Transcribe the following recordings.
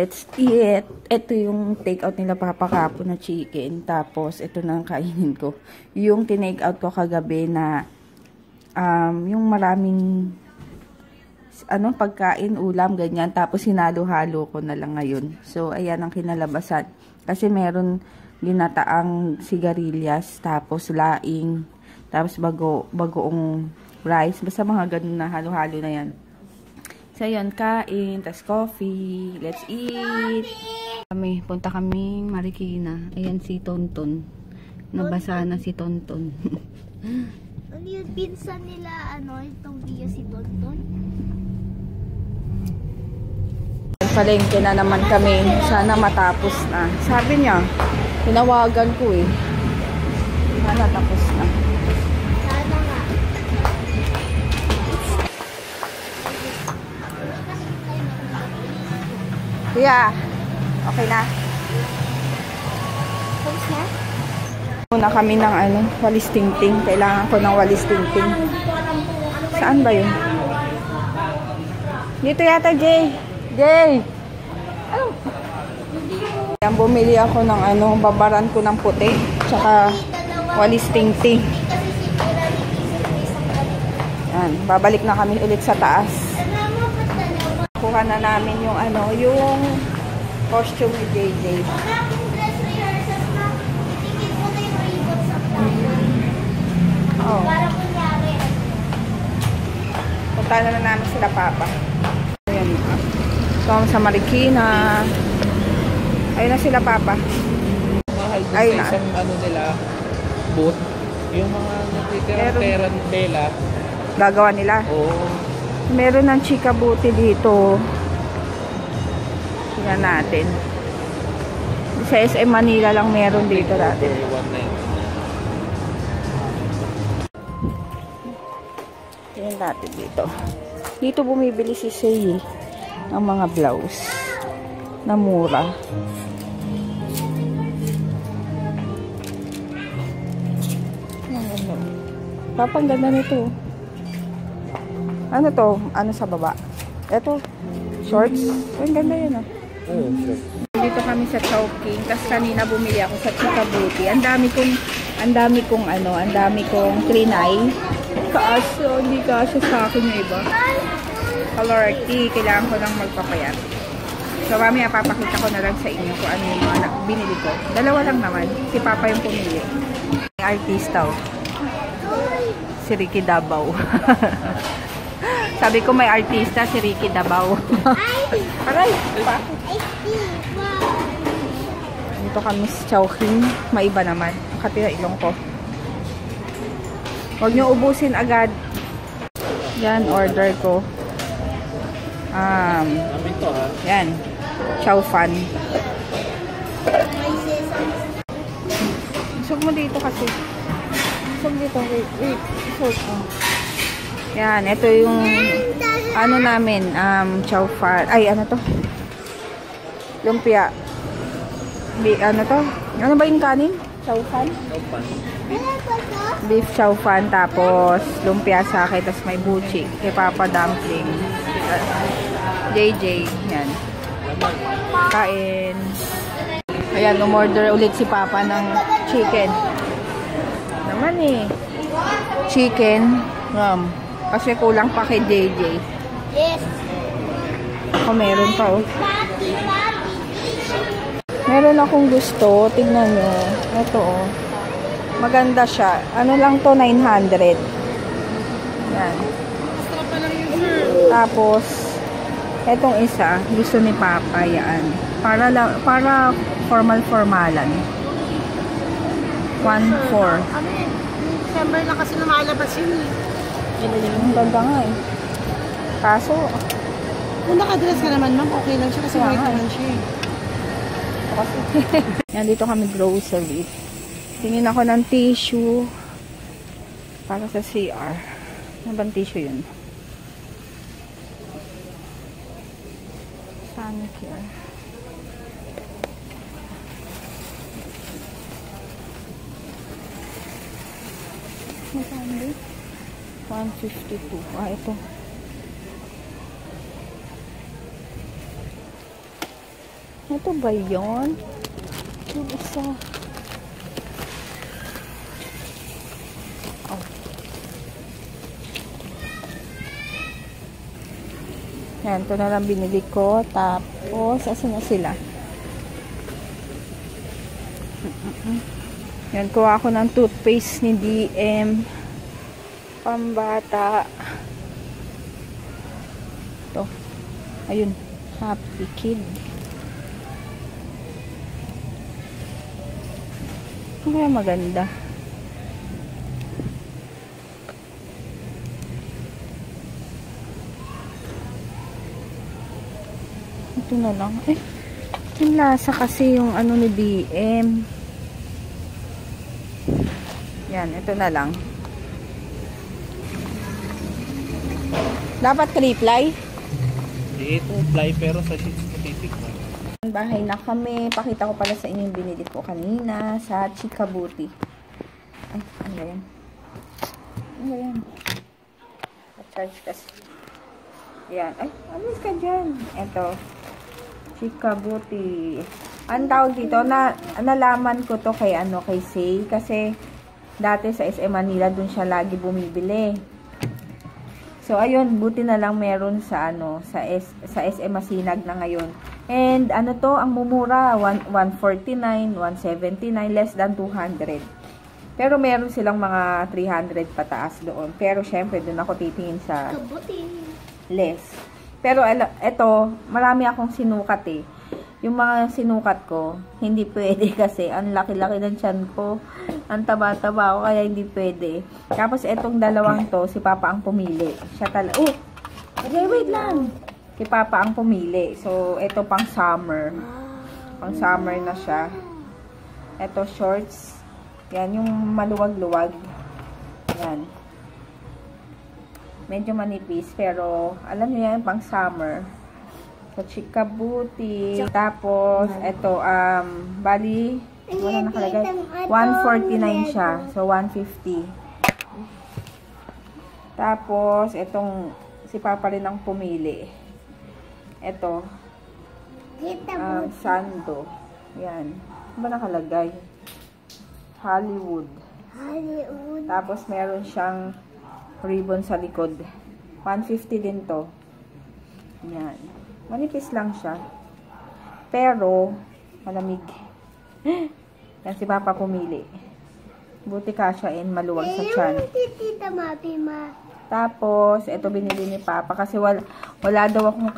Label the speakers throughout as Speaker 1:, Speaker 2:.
Speaker 1: let's eat. Ito yung take out nila Papa kapo na chicken. Tapos, ito na ang kainin ko. Yung tinake out ko kagabi na yung maraming pagkain, ulam, ganyan. Tapos, hinalo-halo ko na lang ngayon. So, ayan ang kinalabasan. Kasi meron ginataang sigarilyas, tapos laing, tapos bagoong rice. Basta mga ganun na halo-halo na yan. So, yun, kain, tas coffee. Let's eat. Punta kami Marikina. Ayan si Tonton. Nabasa na si Tonton.
Speaker 2: Ano yung pinsan nila, itong Dia si Tonton?
Speaker 1: Palengke na naman kami. Sana matapos na. Sabi niya, tinawagan ko eh. Sana tapos na.
Speaker 2: Sana nga.
Speaker 1: Yeah. Okay na.
Speaker 2: Tapos na?
Speaker 1: Muna kami ng walis tingting. Kailangan ko ng walis tingting. Saan ba yun? Dito yata, Jay. Jay! Yan, bumili ako ng babaran ko ng puti. Tsaka walis tingting. Yan, babalik na kami ulit sa taas. Kuha na namin yung yung costume ni JJ. Oh. Punta na namin sila Papa. Ayan. So, sa Marikina. Ayun na sila Papa.
Speaker 3: Ayun na. Isang nila, booth. Yung mga natitira tela.
Speaker 1: Gagawa nila?
Speaker 3: Oo.
Speaker 1: Meron ng chika buti dito. Tingnan natin. Sa SM Manila lang meron dito dati. Tingnan natin dito. Dito bumibili si Say ng mga blouse na mura. Papang ganda nito. Ano to? Ano sa baba? Ito, shorts. Ang ganda yun ah.
Speaker 3: Oo, shorts.
Speaker 1: Dito kami sa Chowking. Kasi kanina bumili ako sa Chika Beauty. Ang dami kong trinay. Kaso, hindi kaso sa akin yung iba. Color T. Kailangan ko lang magpapayat. So, mamaya papakita ko na lang sa inyo kung ano yung mga binili ko. Dalawa lang naman. Si Papa yung pumili. May artista oh. Si Ricky Davao. Sabi ko may artista, si Ricky Davao. Aray! Dito kami sa Chowking. Maiba naman. Katira ilong ko. Huwag nyo ubusin agad. Yan, order ko. Yan. Chow fan. Isog mo dito kasi. Isog dito. Wait. Isog ko. Yan, ito yung namin, chow fan. Ay, ano to? Lumpia. Ano to? Ano ba yung kanin? Chow fan?
Speaker 3: Chow fan.
Speaker 1: Beef chow fan, tapos lumpia sa akin, tapos may buchi. Kay Papa dumpling. JJ, yan. Kain. Ayan, umorder ulit si Papa ng chicken. Naman eh. Chicken. Kasi kulang pa kay JJ.
Speaker 2: Yes.
Speaker 1: Ako meron pa oh. Meron akong gusto. Tignan nyo. Ito oh. Maganda siya. Ano lang to? 900. Yan. Tapos, etong isa. Gusto ni Papa. Yan. Para formal-formalan. 1.4.
Speaker 2: December na kasi lumalabas yun eh.
Speaker 1: Ang ganda nga eh. Kaso,
Speaker 2: kung nakadress ka naman ma'am, okay lang siya kasi white naman siya eh.
Speaker 1: kasi, yan dito kami grocery. Tingin ako ng tissue para sa CR. Ano bang tissue yun? Sanicare. Magkano ba? 152. Ah, ito. Ito ba yun? Yung isa. Oh. Yan, ito na lang binili ko. Tapos, asan na sila? Yan, kuha ako ng toothpaste ni DM. Pambata. Ito. Ayun. Happy Kid. Kaya maganda. Ito na lang. Eh, yung lasa kasi yung ano ni DM. Yan, ito na lang. Dapat 3-ply?
Speaker 3: Ito, fly pero sa sheets potato.
Speaker 1: Bahay na kami. Pakita ko pala sa inyo yung binili ko kanina sa Chikabuti. Ay, ano ba yan? Ano ba yan? Pa-charge kasi. Yan. Ay, alis ka dyan. Ito. Chikabuti. Ang tawag dito, nalaman ko to kay, kay Say. Kasi, dati sa SM Manila, dun siya lagi bumibili. So, ayun, buti na lang meron sa, sa SM Masinag na ngayon. And, ang mumura, 149, 179, less than 200. Pero, meron silang mga 300 pataas doon. Pero, syempre, doon ako titingin sa less. Pero, eto, marami akong sinukat eh. Yung mga sinukat ko, hindi pwede kasi ang laki-laki ng tiyan ko. Ang taba-taba ako, kaya hindi pwede. Tapos, etong dalawang to, si Papa ang pumili. Siya talaga, wait lang. Si Papa ang pumili. So, eto pang summer. Pang summer na siya. Eto, shorts. Yan, yung maluwag-luwag. Yan. Medyo manipis, pero, alam niyo yan, pang summer. Sa Chikabuti. Tapos, eto, bali, wala nakalagay. 149 siya. So, 150. Tapos, etong, si Papa rin ang pumili. Eto, Sando. Yan. Ano ba nakalagay? Hollywood. Tapos, meron siyang ribbon sa likod. 150 din to. Yan. Manipis lang siya. Pero, malamig. Yan si Papa pumili. Buti kasyain, maluwag sa tiyan. Tapos, ito binili ni Papa. Kasi wala daw akong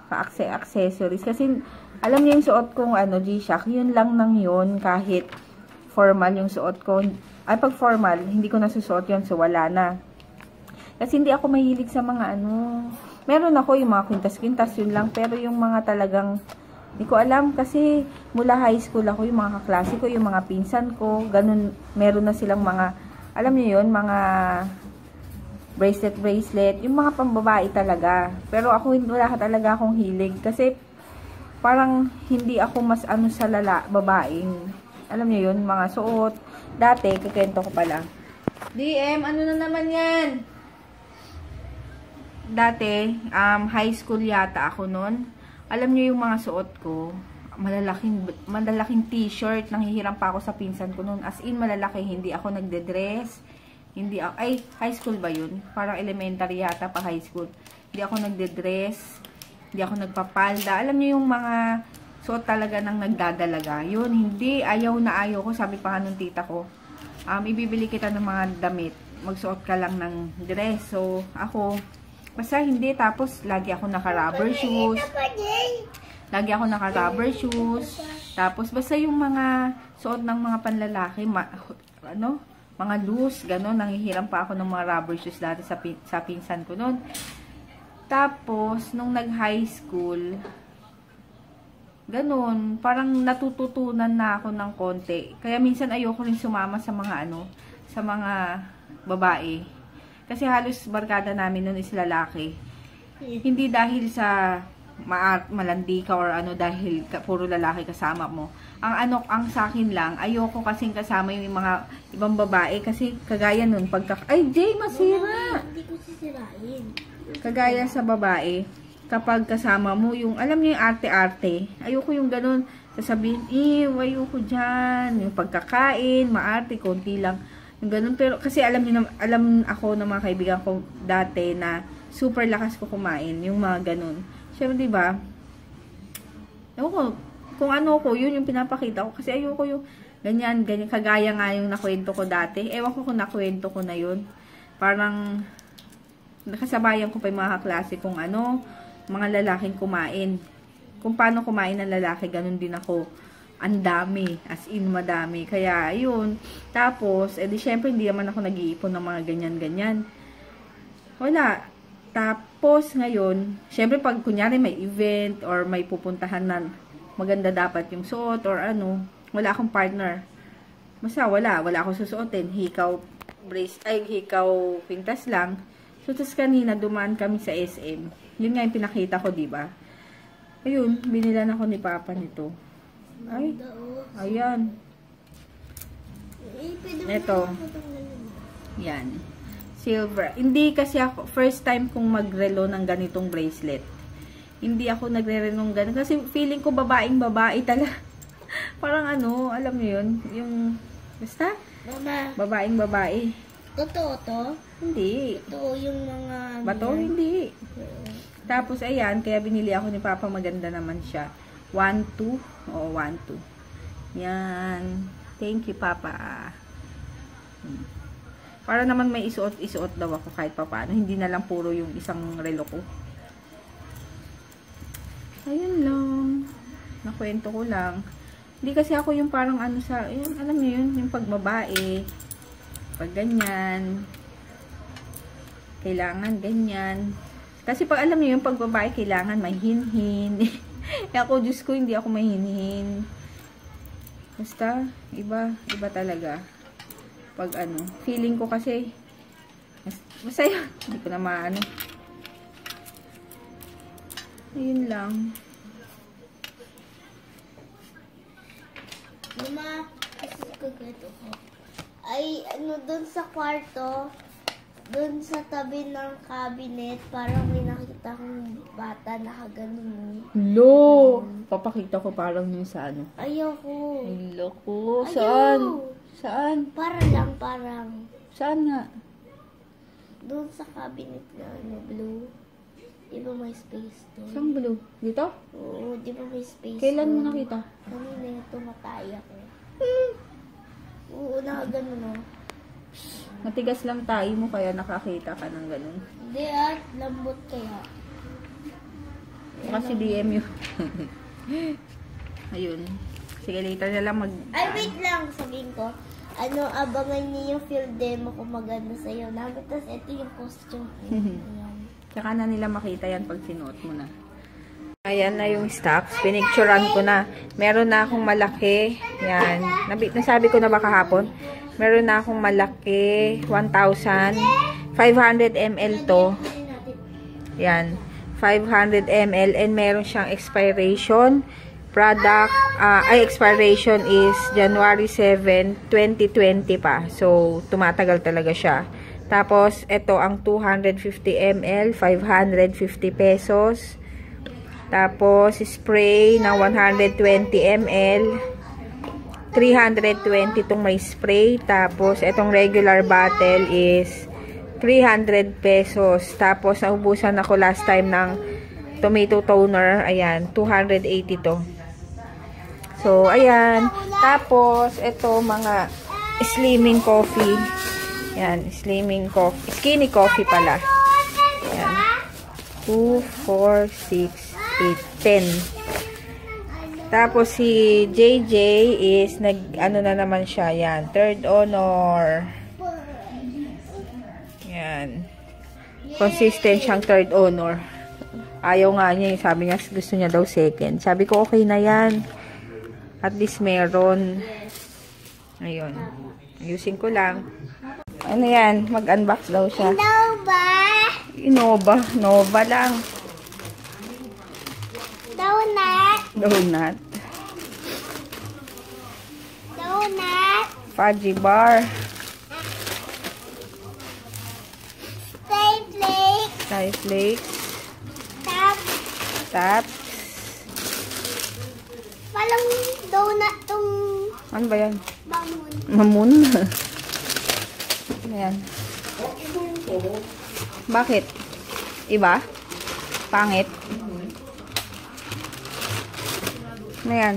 Speaker 1: ka-accessories. Kasi, alam niyo yung suot kong G-Shock. Yun lang nang yun. Kahit formal yung suot ko. Ay, pag formal, hindi ko nasusuot yun. So, wala na. Kasi hindi ako mahilig sa mga meron ako yung mga kwintas-kwintas, yun lang. Pero yung mga talagang, hindi ko alam kasi mula high school ako, yung mga kaklase ko, yung mga pinsan ko, ganun, meron na silang mga, alam niyo yun, mga bracelet, yung mga pambabae talaga. Pero ako, wala talaga akong hilig. Kasi, parang hindi ako mas sa babaeng. Alam niyo yun, mga suot. Dati, kikento ko pala. DM, ano na naman yan? Dati, high school yata ako nun. Alam niyo yung mga suot ko, malalaking t-shirt, nanghihiram pa ako sa pinsan ko nun. As in, malalaki, hindi ako nagde-dress. High school ba yun? Parang elementary yata pa high school. Hindi ako nagde-dress, hindi ako nagpapalda. Alam niyo yung mga suot talaga ng nagdadalaga. Yun, hindi, ayaw na ayaw ko. Sabi pa nga nung tita ko, ibibili kita ng mga damit. Magsuot ka lang ng dress. So, ako, basta hindi, tapos lagi ako naka-rubber shoes. Tapos basta yung mga suot ng mga panlalaki, mga loose, gano'n, nanghihiram pa ako ng mga rubber shoes dati sa pinsan ko noon. Tapos, nung nag-high school, gano'n, parang natututunan na ako ng konti. Kaya minsan ayoko rin sumama sa mga sa mga babae. Kasi halos barkada namin nun is lalaki. Hindi dahil sa malandi ka or dahil puro lalaki kasama mo. Ang sa akin lang, ayoko kasing kasama yung mga ibang babae kasi kagaya nun ay Jay, masira.
Speaker 2: Hindi ko sisirain.
Speaker 1: Kagaya sa babae, kapag kasama mo, yung, alam niyo yung arte-arte. Ayoko yung ganun, sasabihin, ayoko dyan. Yung pagkakain, maarte, konti lang. Yung ganun, pero kasi alam ako ng mga kaibigan ko dati na super lakas ko kumain, yung mga ganun. Siyempre, diba? Ayoko, kung ano ko, yun yung pinapakita ko. Kasi ayoko yung ganyan, kagaya nga yung nakwento ko dati. Ewan ko kung nakwento ko na yun. Parang, nakasabayan ko pa yung mga klase kung ano, mga lalaking kumain. Kung paano kumain ng lalaki, ganun din ako. Ang dami, as in madami. Kaya, yun. Tapos, edi syempre, hindi naman ako nag-iipon ng mga ganyan-ganyan. Wala. Tapos, ngayon, syempre, pag kunyari may event or may pupuntahan na maganda dapat yung suot or ano, wala akong partner. Basta, wala akong susuotin. Hikaw pintas lang. So, tas kanina, dumaan kami sa SM. Yun nga yung pinakita ko, diba? Ayun, binilan ako ni Papa nito. Ay, ayan. Ito. Yan. Silver. Hindi kasi ako, first time kong magrelo ng ganitong bracelet. Hindi ako nagre-relo ng ganito. Kasi feeling ko babae talaga. Parang ano, alam niyo yun? Yung, basta?
Speaker 2: Mama.
Speaker 1: Babae.
Speaker 2: Totoo to?
Speaker 1: Hindi.
Speaker 2: Totoo yung mga...
Speaker 1: Bato? Hindi. Tapos, ayan, kaya binili ako ni Papa, maganda naman siya. 1-2. Oo, 1-2. Yan. Thank you, Papa. Para naman may isuot daw ako kahit papaano. Hindi na lang puro yung isang relo ko. Ayun lang. Nakwento ko lang. Hindi kasi ako yung parang ano sa... Yun, alam niyo yun, yung pagbabae. Pag ganyan. Kailangan ganyan. Kasi pag alam niyo yung pagbabae, kailangan may hinhin. Ako, Diyos ko, hindi ako may hinhin. Basta, iba talaga. Pag ano, feeling ko kasi, masaya. Hindi ko na maano. Ayun lang.
Speaker 2: Mama, kasi kagato ko. Ay, ano, dun sa kwarto, dun sa tabi ng cabinet, parang may nakita kong bata nakaganon.
Speaker 1: Lo! Papakita ko parang yung sa ano.
Speaker 2: Ayoko.
Speaker 1: Ay, loko. Saan? Saan?
Speaker 2: Parang.
Speaker 1: Saan nga?
Speaker 2: Dun sa cabinet na ano, blue. Di ba may space doon?
Speaker 1: Saan blue? Dito?
Speaker 2: Oo, di ba may space
Speaker 1: Kailan mo
Speaker 2: doon?
Speaker 1: nakita?
Speaker 2: Kanina yung tumatay ako. Oo, nakaganon o.
Speaker 1: Matigas lang tayo mo kaya nakakita ka ng ganun.
Speaker 2: Hindi lambot kaya.
Speaker 1: Kasi DM yun. Ayun. Sige, later na lang
Speaker 2: Ay, wait lang, sabihin ko. Ano, abangan niyo yung field demo kung maganda sa'yo. Tapos ito yung costume. Ayan.
Speaker 1: Tsaka na nila makita yan pag sinuot mo na. Ayan na yung stocks. Pinicturean ko na. Meron na akong malaki. Yan. Nasabi ko na ba kahapon? Meron na akong malaki. 1,000. 500 ml to. Yan. 500 ml. And meron siyang expiration. Product, expiration is January 7, 2020 pa. So, tumatagal talaga siya. Tapos, ito ang 250 ml, 550 pesos. Tapos, spray na 120 ml, 320 itong may spray. Tapos, itong regular bottle is 300 pesos. Tapos, naubusan ako last time ng tomato toner. Ayan, 280 to. So, ayan. Tapos, ito mga slimming coffee. Yan, slimming coffee. Skinny coffee pala. Yan. 2, 4, 6, 8, 10. Tapos si JJ is ano na naman siya. Yan, third honor. Yan. Consistent siyang third honor. Ayaw nga niya. Sabi niya, gusto niya daw second. Sabi ko, okay na yan. At least meron. Ayun. Ayusin ko lang. Ano yan? Mag-unbox daw siya.
Speaker 2: Innova.
Speaker 1: Nova lang.
Speaker 2: Donut.
Speaker 1: Fudgy bar.
Speaker 2: Stay flakes.
Speaker 1: Thai flakes. Tapos,
Speaker 2: Parang donut tong
Speaker 1: ano ba yan?
Speaker 2: bangon.
Speaker 1: Mamun. Ayan. Bakit? Iba? Pangit? Ano yan?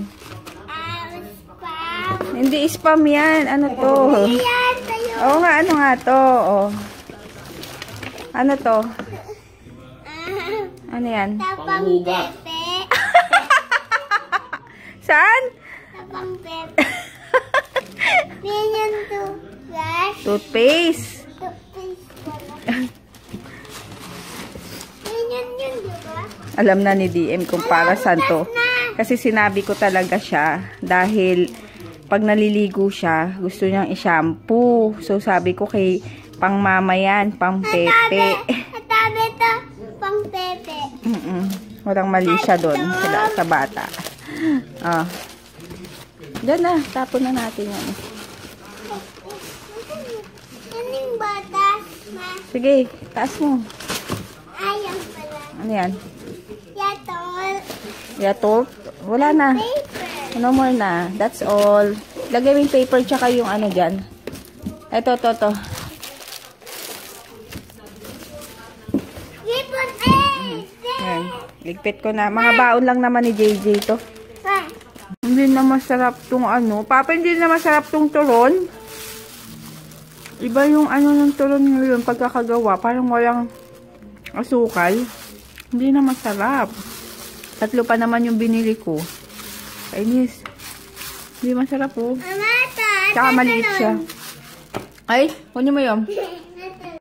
Speaker 2: Spam.
Speaker 1: Hindi spam yan. Ano to?
Speaker 2: Yan, tayo.
Speaker 1: Oo nga, ano nga to? Oh. Ano to? Ano yan?
Speaker 2: Tapang pepe.
Speaker 1: Saan?
Speaker 2: Tapang pepe. Ganyan to. Flash.
Speaker 1: Toothpaste.
Speaker 2: Toothpaste pala. Ganyan yun, diba?
Speaker 1: Alam na ni DM kung para saan to. Kasi sinabi ko talaga siya dahil pag naliligo siya, gusto niyang i-shampoo. So sabi ko kay pang mama yan, pang pepe.
Speaker 2: Atabi to. Pang pepe.
Speaker 1: Walang mali siya doon sa bata. Ah. Diyan na, tapon na natin yan.
Speaker 2: Yan yung bata. Ma.
Speaker 1: Sige, taas mo.
Speaker 2: Ayaw pala.
Speaker 1: Ano yan?
Speaker 2: Yatol.
Speaker 1: Yakult? Wala na.
Speaker 2: Paper.
Speaker 1: No more na. That's all. Lagay mo yung paper tsaka yung ano dyan. Ito.
Speaker 2: Ribbon A.
Speaker 1: Ayan. Ligpit ko na. Mga baon lang naman ni JJ to.
Speaker 2: Ah.
Speaker 1: Hindi na masarap tong ano. Papa, hindi na masarap tong turon. Iba yung ano ng turon ngayon pagkakagawa. Parang walang asukal. Hindi na masarap. 3 pa naman yung binili ko. Kainis. Hindi masarap po.
Speaker 2: Mama,
Speaker 1: Tsaka maliit siya. Ay, kunin mo yun.